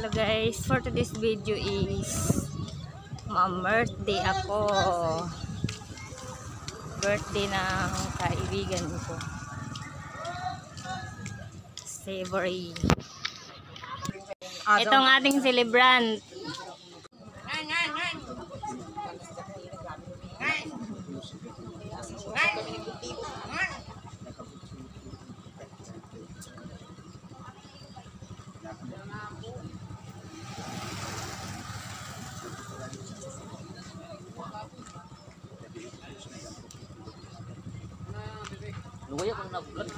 Hello guys, for today's video is birthday ako. Birthday ng kaibigan ko. Savory. Ito ang ating celebrant. Luwaya ko na vlog.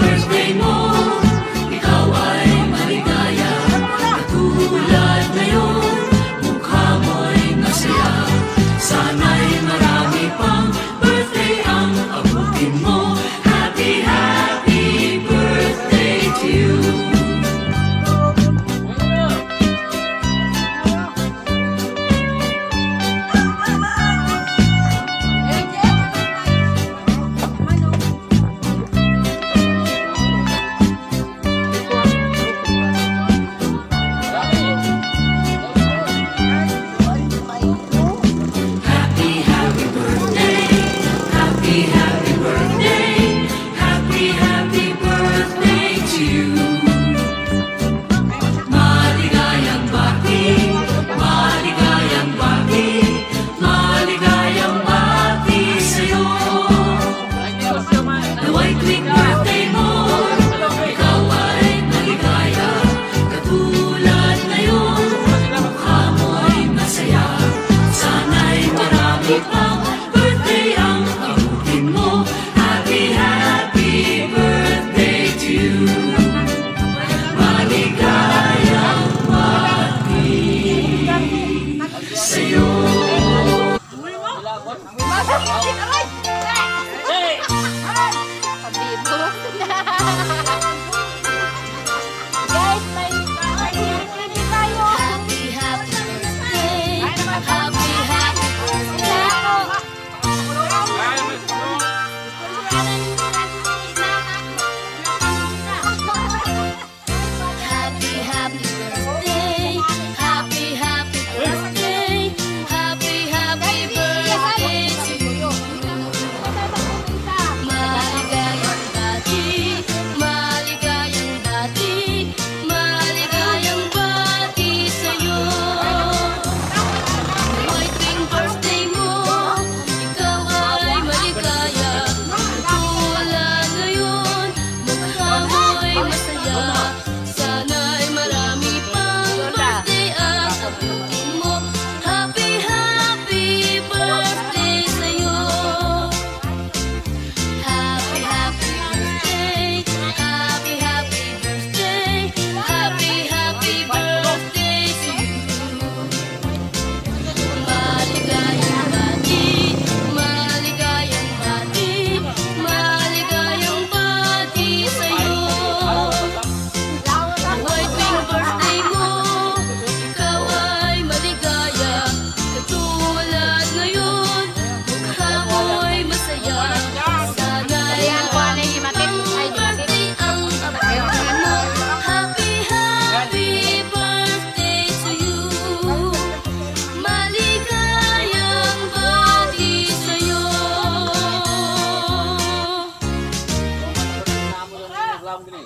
birthday mo, ikaw ay maligaya. Katulad ngayon, mukha mo'y masaya. Sana'y marami pang birthday ang abutin mo. Happy, happy birthday to you. Happy, happy birthday. Happy, happy birthday. Happy, happy birthday to you. Maligayang bati, maligayang bati, maligayang bati sa'yo. Nawa'y tuwing birthday mo, ikaw ay maligaya. Katulad ngayon, mukha mo'y masaya. Sana'y marami pang birthday ang abutin mo. Happy, happy birthday to you. Maligayang bati sa'yo. Guys, may activity tayo. Happy, happy birthday. Happy, happy Happy, happy birthday. Happy, happy birthday. Happy, happy birthday to you. Maligayang bati, maligayang bati, maligayang bati sa'yo. Nawa'y tuwing birthday mo, ikaw ay maligaya. Katulad ngayon, mukha mo'y masaya. Sana'y marami pang birthday ang abutin mo. Happy, happy birthday sa'yo. Happy, happy birthday. Happy, happy birthday. Happy, happy birthday to you. Maligayang bati, maligayang bati, maligayang bati sa'yo. Nawa'y tuwing birthday mo, ikaw ay maligaya. Katulad ngayon, mukha mo'y masaya. Sana'y marami pang birthday ang abutin mo. Happy, happy birthday to you. Maligayang bati sa'yo. Namo lang gini.